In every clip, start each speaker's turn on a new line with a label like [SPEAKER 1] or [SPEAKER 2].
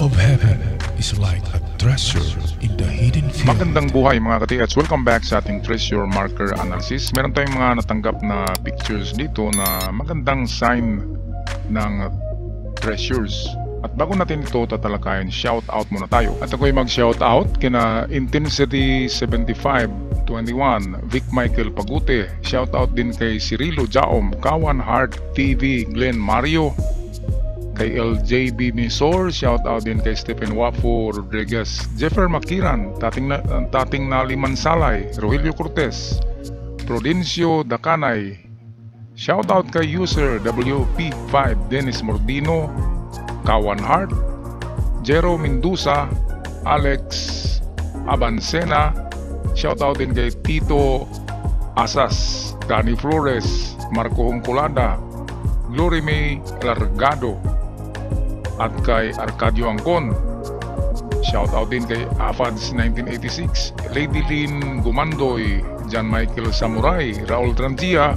[SPEAKER 1] of heaven is like a treasure in the hidden field.
[SPEAKER 2] Magandang buhay mga katiats. Welcome back sa ating treasure marker analysis. Meron tayong mga natanggap na pictures dito na magandang sign ng treasures. At bago natin ito tatalakayin, shout out muna tayo. At ako'y mag-shout out kina Intensity 7521, Vic Michael Pagute. Shout out din kay Cirilo Jaom, Kawan Heart TV, Glenn Mario, kay LJB Misor, shout out din kay Stephen Wafo Rodriguez, Jeffer Makiran, tating na Limansalay, Rogelio Cortez, Prudencio Dacanay, shout out kay user WP5 Dennis Mordino, Kawan Hart, Jero Mendoza, Alex Abancena, shout out din kay Tito Asas, Danny Flores, Marco Hongcolada, Glory May Largado, at kay Arcadio Angkon. Shout out din kay Afads 1986, Lady Lynn Gumandoy, John Michael Samurai, Raul Trangia,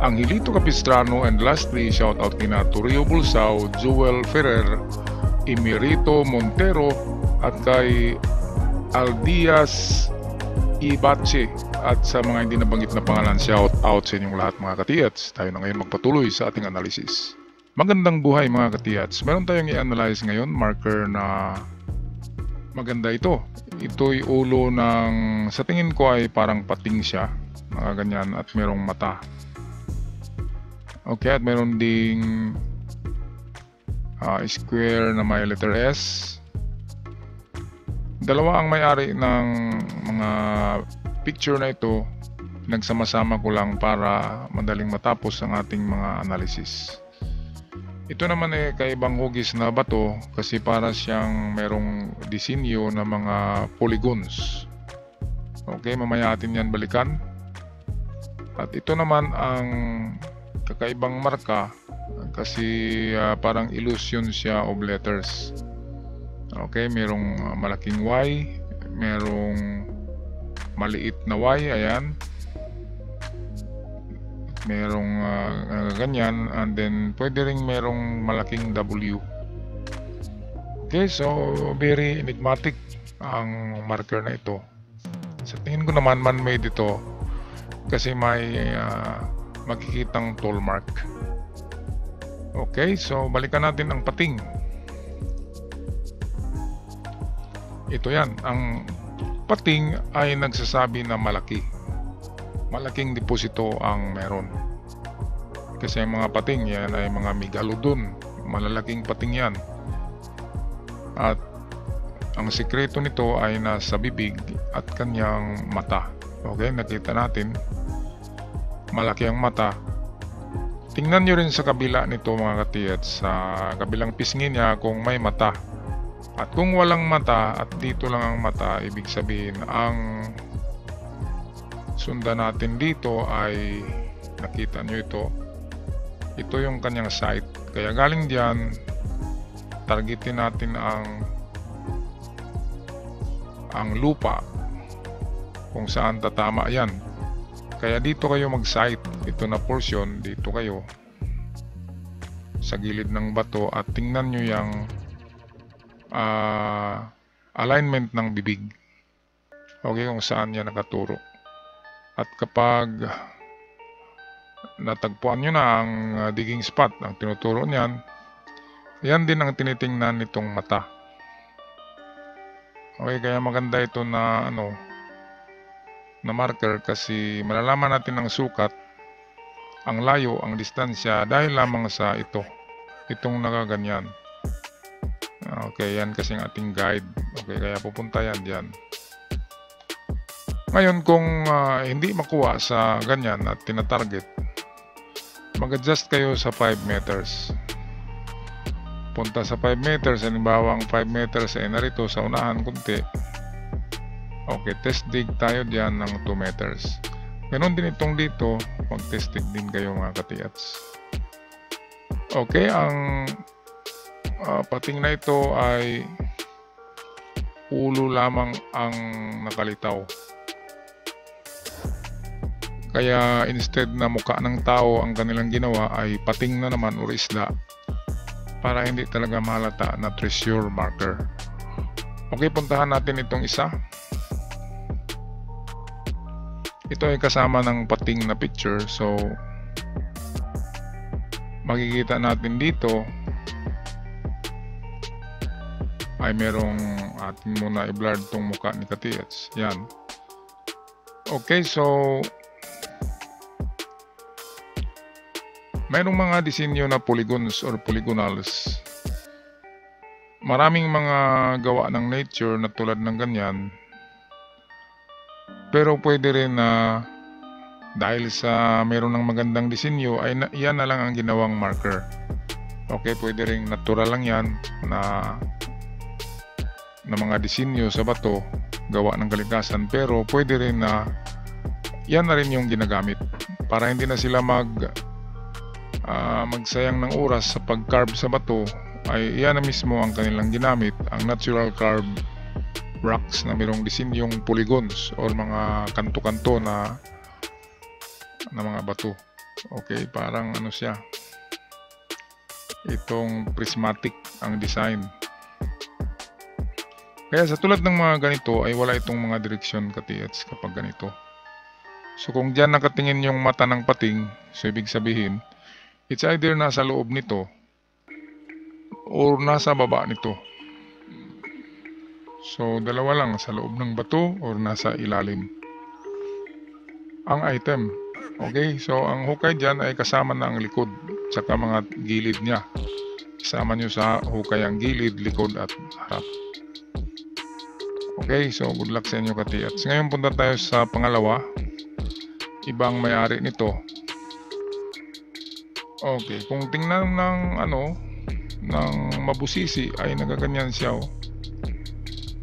[SPEAKER 2] Angelito Capistrano, and lastly shout out kina Turio Bulsao, Joel Ferrer, Emerito Montero, at kay Aldias Ibache. At sa mga hindi nabanggit na pangalan, shout out sa inyong lahat mga katiyats. Tayo na ngayon magpatuloy sa ating analysis. Magandang buhay mga katiyats. Meron tayong i-analyze ngayon, marker na maganda ito. Ito'y ulo ng, sa tingin ko ay parang pating siya, mga ganyan, at merong mata. Okay, at meron ding square na may letter S. Dalawa ang may-ari ng mga picture na ito. Nagsama-sama ko lang para madaling matapos ang ating mga analysis. Ito naman ay kaibang hugis na bato kasi para siyang merong disenyo na mga polygons. Okay, mamaya atin yan balikan. At ito naman ang kakaibang marka kasi parang illusion siya of letters. Okay, merong malaking Y, merong maliit na Y, ayan. Merong ganyan, and then pwede ring merong malaking W. Okay, so very enigmatic ang marker na ito. Sa tingin ko naman man-made ito kasi may makikitang tool mark. Okay, so balikan natin ang pating. Ito yan, ang pating ay nagsasabi na malaki. Malaking deposito ang meron. Kasi ang mga pating yan ay mga megalodon. Malalaking pating yan. At ang sikreto nito ay nasa bibig at kanyang mata. Okay, nakita natin. Malaki ang mata. Tingnan nyo rin sa kabila nito mga katiyats. Sa kabilang pisngi niya kung may mata. At kung walang mata at dito lang ang mata, ibig sabihin ang sundan natin dito ay nakita nyo ito yung kanyang site, kaya galing diyan targetin natin ang lupa kung saan tatama yan. Kaya dito kayo mag site, ito na portion, dito kayo sa gilid ng bato at tingnan nyo yung alignment ng bibig. Okay, kung saan yan nakaturo. At kapag natagpuan nyo na ang digging spot, ang tinuturo niyan, yan din ang tinitingnan nitong mata. Okay, kaya maganda ito na na marker kasi malalaman natin ang sukat, ang layo, ang distansya dahil lamang sa itong nakaganyan. Okay, yan kasi ang ating guide. Okay, kaya pupunta yan dyan. Ngayon kung hindi makuha sa ganyan at tinatarget, mag-adjust kayo sa 5 meters. Punta sa 5 meters, halimbawa ang 5 meters ay narito sa unahan kunti. Okay, test dig tayo diyan ng 2 meters. Ganon din itong dito, mag-test dig din kayo mga katiyats. Okay, ang pating na ito ay ulo lamang ang nakalitaw. Kaya instead na mukha ng tao ang kanilang ginawa ay pating na naman o isda. para hindi talaga mahalata na treasure marker. Okay, puntahan natin itong isa. Ito ay kasama ng pating na picture, so makikita natin dito ay merong atin muna i-blur tong mukha ni Katiats. Yan. Okay, so mayroong mga disenyo na polygons or polygonals. Maraming mga gawa ng nature na tulad ng ganyan. Pero pwede rin na dahil sa meron ng magandang disenyo ay yan na lang ang ginawang marker. Okay, pwede rin natural lang yan na mga disenyo sa bato gawa ng kalikasan, pero pwede rin na yan na rin yung ginagamit para hindi na sila magsayang ng oras sa pag-carve sa bato. Ay yan na mismo ang kanilang ginamit, ang natural carved rocks na mayroong disenyong polygons or mga kanto-kanto na mga bato. Okay, parang ano siya, itong prismatic ang design. Kaya sa tulad ng mga ganito ay wala itong mga direksyon, Katiats, kapag ganito. So kung dyan nakatingin yung mata ng pating, so ibig sabihin it's either nasa loob nito or nasa baba nito. So dalawa lang, sa loob ng bato or nasa ilalim ang item. Okay, so ang hukay dyan ay kasama na ang likod saka mga gilid niya. Isama nyo sa hukay ang gilid, likod at harap. Okay, so good luck sa inyo, Katiats. Ngayon punta tayo sa pangalawa. Ibang may-ari nito. Okay, kung tingnan ng ng mabusisi ay nagaganyan siya, oh.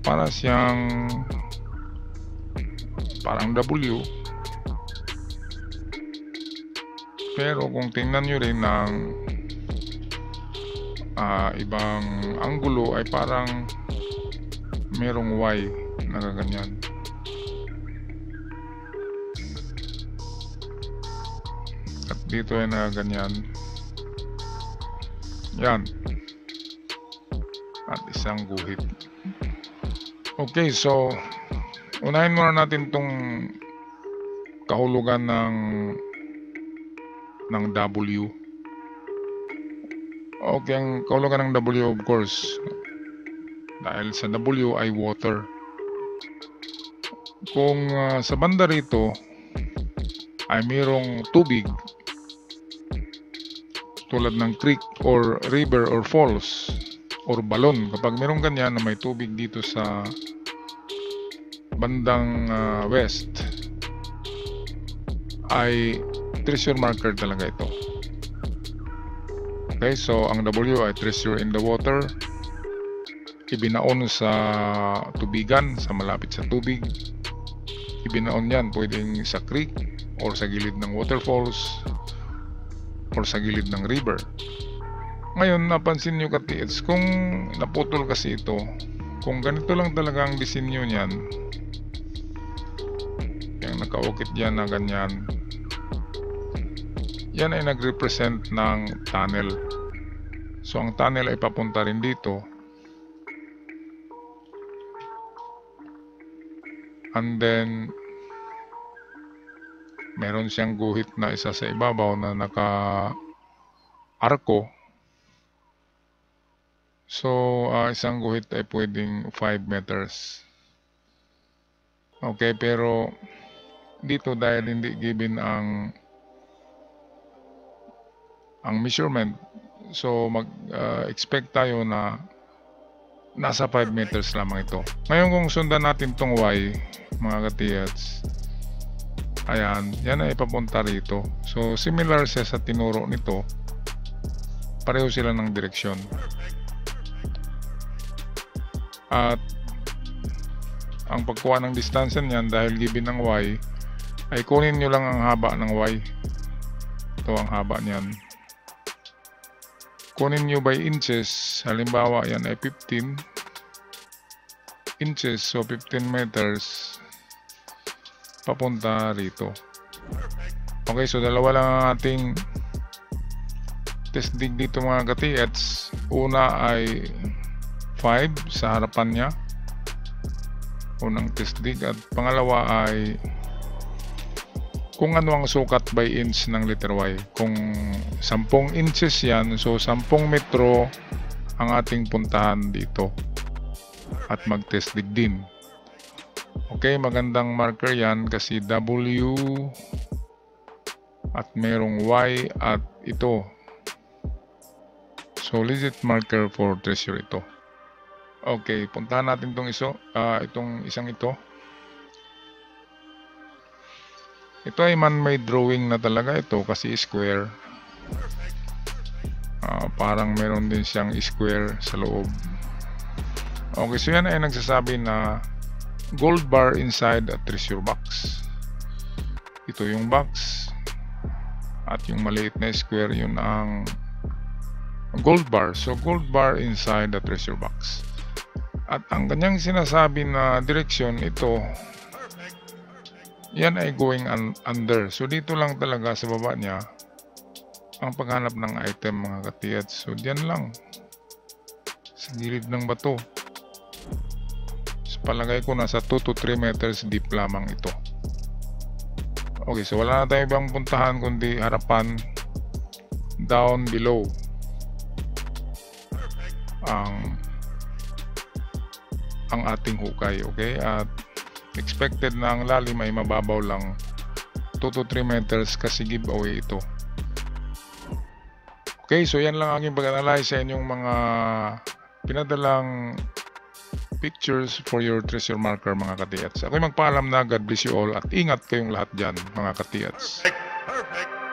[SPEAKER 2] Para siyang parang W. Pero kung tingnan nyo rin ng ibang anggulo ay parang merong Y nagaganyan. At dito ay nagaganyan. Yan. At isang guhit. Okay, so unahin muna natin tong kahulugan ng W. Okay, ang kahulugan ng W, of course, dahil sa W ay water. Kung sa banda rito ay mayroong tubig tulad ng creek or river or falls or balon, kapag mayroong ganyan na may tubig dito sa bandang west ay treasure marker talaga ito. Okay, so ang W ay treasure in the water, ibinaon sa tubigan, sa malapit sa tubig. Ibinaon yan pwedeng sa creek or sa gilid ng waterfalls or sa gilid ng river. Ngayon, napansin nyo, Katiats, kung naputol kasi ito, kung ganito lang talaga ang disenyo niyan, yung nakaukit dyan na ganyan, yan ay nag-represent ng tunnel. So ang tunnel ay papunta rin dito. And then meron siyang guhit na isa sa ibabaw na naka-arko. So isang guhit ay pwedeng 5 meters. Okay, pero dito dahil hindi given ang measurement, so mag-expect tayo na nasa 5 meters lamang ito. Ngayon kung sundan natin tong Y, mga Katiats, ayan, yan ay papunta rito. So similar siya sa tinuro nito, pareho sila ng direksyon. At ang pagkuha ng distansya niyan dahil given ng Y ay kunin nyo lang ang haba ng Y. Ito ang haba niyan. Kunin nyo by inches. Halimbawa yan ay 15 inches, so 15 meters papunta rito. Okay, so dalawa lang ang ating test dig dito mga katiets. Una ay 5 sa harapan niya, unang test dig, at pangalawa ay kung ano ang sukat by inch ng letter Y. Kung 10 inches yan, so 10 metro ang ating puntahan dito at mag-test dig din. Okay, magandang marker yan kasi W at merong Y at ito. So legit marker for treasure ito. Okay, puntahan natin itong isang ito. Ito ay man-made drawing na talaga ito kasi square. Parang meron din siyang square sa loob. Okay, so yan ay nagsasabi na gold bar inside a treasure box. Ito yung box at yung maliit na square, yun ang gold bar. So gold bar inside the treasure box. At ang kanyang sinasabi na direksyon, ito yan ay going under. So dito lang talaga sa baba niya ang paghanap ng item mga katiyats. So diyan lang sa gilid ng bato. So palagay ko nasa 2 to 3 meters deep lamang ito. Okay, so wala na tayong ibang puntahan kundi harapan, down below ang ating hukay. Okay, at expected na ang lalim ay mababaw lang 2 to 3 meters kasi giveaway ito. Okay, so yan lang aking pag-analyze sa inyong mga pinadalang pictures for your treasure marker mga katiyats. Ako'y magpaalam na. God bless you all at ingat kayong lahat dyan mga katiyats.
[SPEAKER 3] Perfect.